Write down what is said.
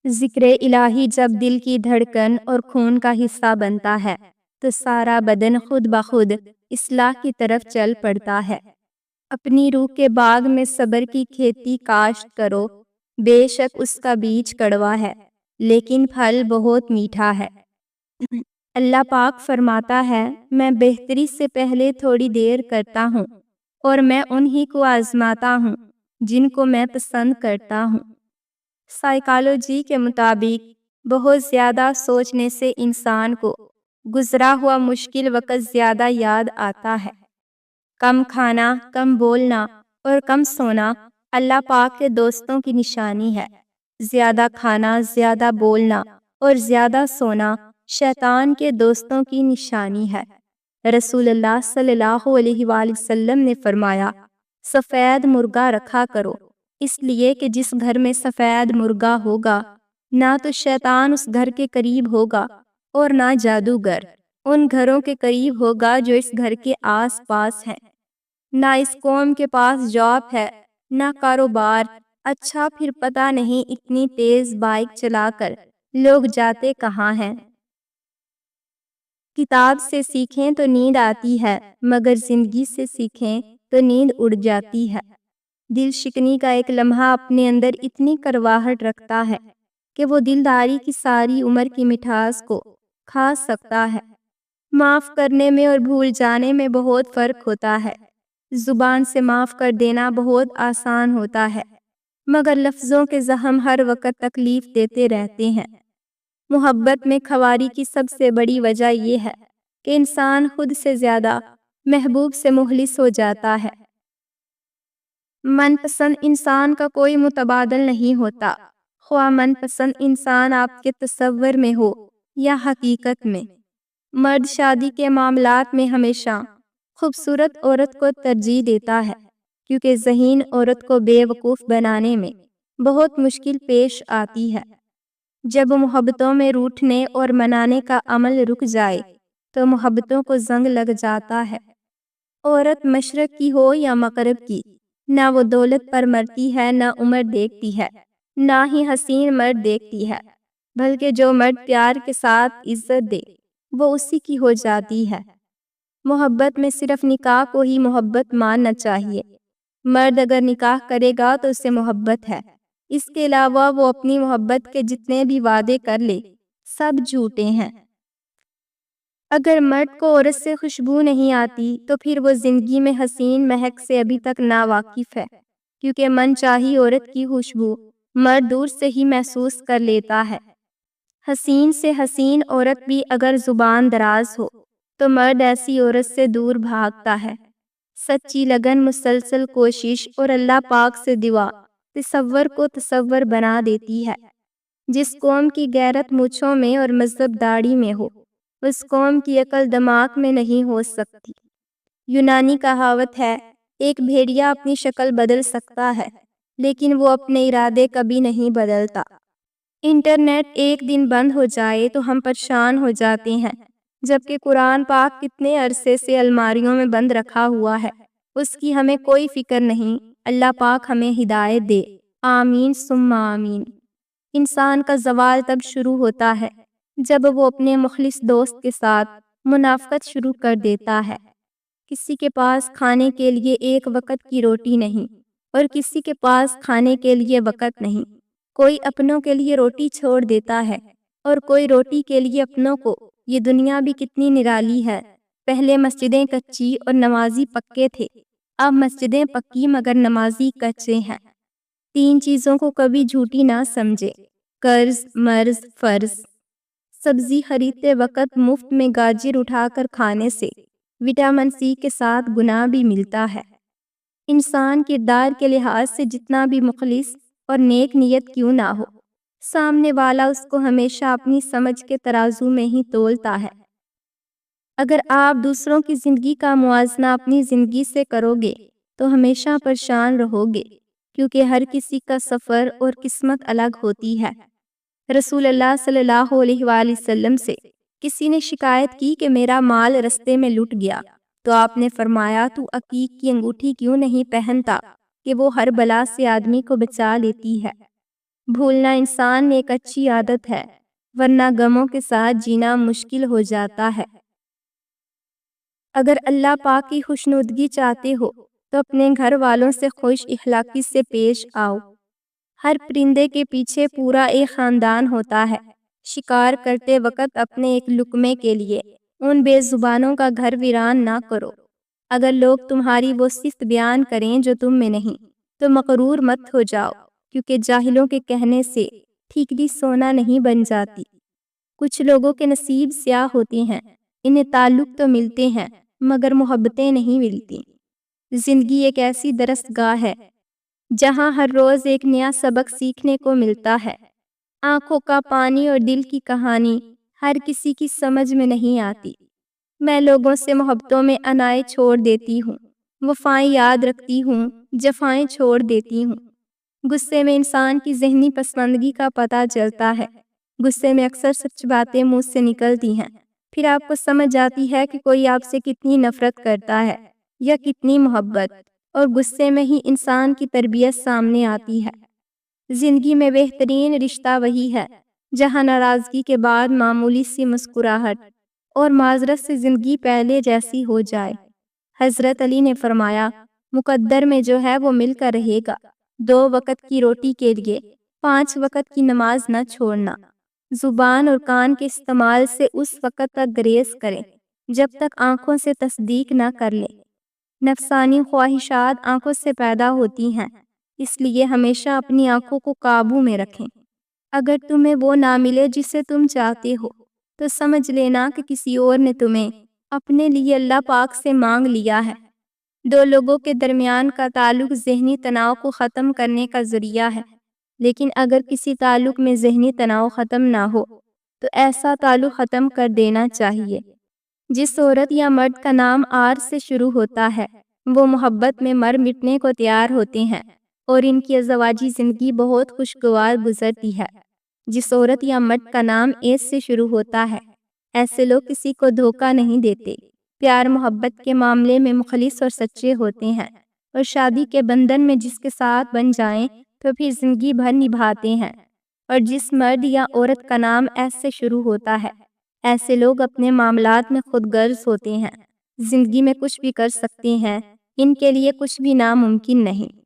ذکر الہی جب دل کی دھڑکن اور خون کا حصہ بنتا ہے تو سارا بدن خود بخود اصلاح کی طرف چل پڑتا ہے۔ اپنی روح کے باغ میں صبر کی کھیتی کاشت کرو، بے شک اس کا بیج کڑوا ہے لیکن پھل بہت میٹھا ہے۔ اللہ پاک فرماتا ہے، میں بہتری سے پہلے تھوڑی دیر کرتا ہوں اور میں انہی کو آزماتا ہوں جن کو میں پسند کرتا ہوں۔ سائیکالوجی کے مطابق بہت زیادہ سوچنے سے انسان کو گزرا ہوا مشکل وقت زیادہ یاد آتا ہے۔ کم کھانا، کم بولنا اور کم سونا اللہ پاک کے دوستوں کی نشانی ہے۔ زیادہ کھانا، زیادہ بولنا اور زیادہ سونا شیطان کے دوستوں کی نشانی ہے۔ رسول اللہ صلی اللہ علیہ وآلہ وسلم نے فرمایا، سفید مرغا رکھا کرو، اس لیے کہ جس گھر میں سفید مرغا ہوگا نہ تو شیطان اس گھر کے قریب ہوگا اور نہ جادوگر ان گھروں کے قریب ہوگا جو اس گھر کے آس پاس ہیں۔ نہ اس قوم کے پاس جاب ہے، نہ کاروبار۔ اچھا پھر پتہ نہیں اتنی تیز بائک چلا کر لوگ جاتے کہاں ہیں۔ کتاب سے سیکھیں تو نیند آتی ہے مگر زندگی سے سیکھیں تو نیند اڑ جاتی ہے۔ دل شکنی کا ایک لمحہ اپنے اندر اتنی کرواہٹ رکھتا ہے کہ وہ دلداری کی ساری عمر کی مٹھاس کو کھا سکتا ہے۔ معاف کرنے میں اور بھول جانے میں بہت فرق ہوتا ہے۔ زبان سے معاف کر دینا بہت آسان ہوتا ہے مگر لفظوں کے زخم ہر وقت تکلیف دیتے رہتے ہیں۔ محبت میں کھواری کی سب سے بڑی وجہ یہ ہے کہ انسان خود سے زیادہ محبوب سے مخلص ہو جاتا ہے۔ من پسند انسان کا کوئی متبادل نہیں ہوتا، خواہ من پسند انسان آپ کے تصور میں ہو یا حقیقت میں۔ مرد شادی کے معاملات میں ہمیشہ خوبصورت عورت کو ترجیح دیتا ہے کیونکہ ذہین عورت کو بے وقوف بنانے میں بہت مشکل پیش آتی ہے۔ جب محبتوں میں روٹھنے اور منانے کا عمل رک جائے تو محبتوں کو زنگ لگ جاتا ہے۔ عورت مشرق کی ہو یا مغرب کی، نہ وہ دولت پر مرتی ہے، نہ عمر دیکھتی ہے، نہ ہی حسین مرد دیکھتی ہے، بلکہ جو مرد پیار کے ساتھ عزت دے وہ اسی کی ہو جاتی ہے۔ محبت میں صرف نکاح کو ہی محبت ماننا چاہیے۔ مرد اگر نکاح کرے گا تو اسے محبت ہے، اس کے علاوہ وہ اپنی محبت کے جتنے بھی وعدے کر لے سب جھوٹے ہیں۔ اگر مرد کو عورت سے خوشبو نہیں آتی تو پھر وہ زندگی میں حسین مہک سے ابھی تک ناواقف ہے، کیونکہ من چاہی عورت کی خوشبو مرد دور سے ہی محسوس کر لیتا ہے۔ حسین سے حسین عورت بھی اگر زبان دراز ہو تو مرد ایسی عورت سے دور بھاگتا ہے۔ سچی لگن، مسلسل کوشش اور اللہ پاک سے دعا تصور کو تصور بنا دیتی ہے۔ جس قوم کی غیرت مونچھوں میں اور مذہب داڑھی میں ہو، اس قوم کی عقل دماغ میں نہیں ہو سکتی۔ یونانی کہاوت ہے، ایک بھیڑیا اپنی شکل بدل سکتا ہے لیکن وہ اپنے ارادے کبھی نہیں بدلتا۔ انٹرنیٹ ایک دن بند ہو جائے تو ہم پریشان ہو جاتے ہیں، جبکہ قرآن پاک کتنے عرصے سے الماریوں میں بند رکھا ہوا ہے، اس کی ہمیں کوئی فکر نہیں۔ اللہ پاک ہمیں ہدایت دے، آمین ثم آمین۔ انسان کا زوال تب شروع ہوتا ہے جب وہ اپنے مخلص دوست کے ساتھ منافقت شروع کر دیتا ہے۔ کسی کے پاس کھانے کے لیے ایک وقت کی روٹی نہیں اور کسی کے پاس کھانے کے لیے وقت نہیں۔ کوئی اپنوں کے لیے روٹی چھوڑ دیتا ہے اور کوئی روٹی کے لیے اپنوں کو۔ یہ دنیا بھی کتنی نرالی ہے۔ پہلے مسجدیں کچی اور نمازی پکے تھے، اب مسجدیں پکی مگر نمازی کچے ہیں۔ تین چیزوں کو کبھی جھوٹی نہ سمجھے، قرض، مرض، فرض۔ سبزی خریدتے وقت مفت میں گاجر اٹھا کر کھانے سے وٹامن سی کے ساتھ گناہ بھی ملتا ہے۔ انسان کردار کے لحاظ سے جتنا بھی مخلص اور نیک نیت کیوں نہ ہو، سامنے والا اس کو ہمیشہ اپنی سمجھ کے ترازو میں ہی تولتا ہے۔ اگر آپ دوسروں کی زندگی کا موازنہ اپنی زندگی سے کرو گے تو ہمیشہ پریشان رہو گے، کیونکہ ہر کسی کا سفر اور قسمت الگ ہوتی ہے۔ رسول اللہ صلی اللہ علیہ وآلہ وسلم سے کسی نے شکایت کی کہ میرا مال رستے میں لٹ گیا، تو آپ نے فرمایا، تو عقیق کی انگوٹھی کیوں نہیں پہنتا کہ وہ ہر بلا سے آدمی کو بچا لیتی ہے۔ بھولنا انسان میں ایک اچھی عادت ہے، ورنہ غموں کے ساتھ جینا مشکل ہو جاتا ہے۔ اگر اللہ پاک کی خوشنودگی چاہتے ہو تو اپنے گھر والوں سے خوش اخلاقی سے پیش آؤ۔ ہر پرندے کے پیچھے پورا ایک خاندان ہوتا ہے۔ شکار کرتے وقت اپنے ایک لقمے کے لیے ان بے زبانوں کا گھر ویران نہ کرو۔ اگر لوگ تمہاری وہ صفت بیان کریں جو تم میں نہیں تو مغرور مت ہو جاؤ، کیونکہ جاہلوں کے کہنے سے ٹھیکری سونا نہیں بن جاتی۔ کچھ لوگوں کے نصیب سیاہ ہوتے ہیں، انہیں تعلق تو ملتے ہیں مگر محبتیں نہیں ملتی۔ زندگی ایک ایسی درسگاہ ہے جہاں ہر روز ایک نیا سبق سیکھنے کو ملتا ہے۔ آنکھوں کا پانی اور دل کی کہانی ہر کسی کی سمجھ میں نہیں آتی۔ میں لوگوں سے محبتوں میں انائیں چھوڑ دیتی ہوں، وفائیں یاد رکھتی ہوں، جفائیں چھوڑ دیتی ہوں۔ غصے میں انسان کی ذہنی پسماندگی کا پتہ چلتا ہے۔ غصے میں اکثر سچ باتیں منہ سے نکلتی ہیں، پھر آپ کو سمجھ آتی ہے کہ کوئی آپ سے کتنی نفرت کرتا ہے یا کتنی محبت، اور غصے میں ہی انسان کی تربیت سامنے آتی ہے۔ زندگی میں بہترین رشتہ وہی ہے جہاں ناراضگی کے بعد معمولی سی مسکراہٹ اور معذرت سے زندگی پہلے جیسی ہو جائے۔ حضرت علی نے فرمایا، مقدر میں جو ہے وہ مل کر رہے گا۔ 2 وقت کی روٹی کے لیے 5 وقت کی نماز نہ چھوڑنا۔ زبان اور کان کے استعمال سے اس وقت تک گریز کریں جب تک آنکھوں سے تصدیق نہ کر لیں۔ نفسانی خواہشات آنکھوں سے پیدا ہوتی ہیں، اس لیے ہمیشہ اپنی آنکھوں کو قابو میں رکھیں۔ اگر تمہیں وہ نہ ملے جسے تم چاہتے ہو تو سمجھ لینا کہ کسی اور نے تمہیں اپنے لیے اللہ پاک سے مانگ لیا ہے۔ 2 لوگوں کے درمیان کا تعلق ذہنی تناؤ کو ختم کرنے کا ذریعہ ہے، لیکن اگر کسی تعلق میں ذہنی تناؤ ختم نہ ہو تو ایسا تعلق ختم کر دینا چاہیے۔ جس عورت یا مرد کا نام آر سے شروع ہوتا ہے وہ محبت میں مر مٹنے کو تیار ہوتے ہیں اور ان کی ازدواجی زندگی بہت خوشگوار گزرتی ہے۔ جس عورت یا مرد کا نام ایس سے شروع ہوتا ہے ایسے لوگ کسی کو دھوکہ نہیں دیتے، پیار محبت کے معاملے میں مخلص اور سچے ہوتے ہیں، اور شادی کے بندھن میں جس کے ساتھ بن جائیں تو پھر زندگی بھر نبھاتے ہیں۔ اور جس مرد یا عورت کا نام ایس سے شروع ہوتا ہے ایسے لوگ اپنے معاملات میں خود غرض ہوتے ہیں، زندگی میں کچھ بھی کر سکتے ہیں، ان کے لیے کچھ بھی ناممکن نہیں۔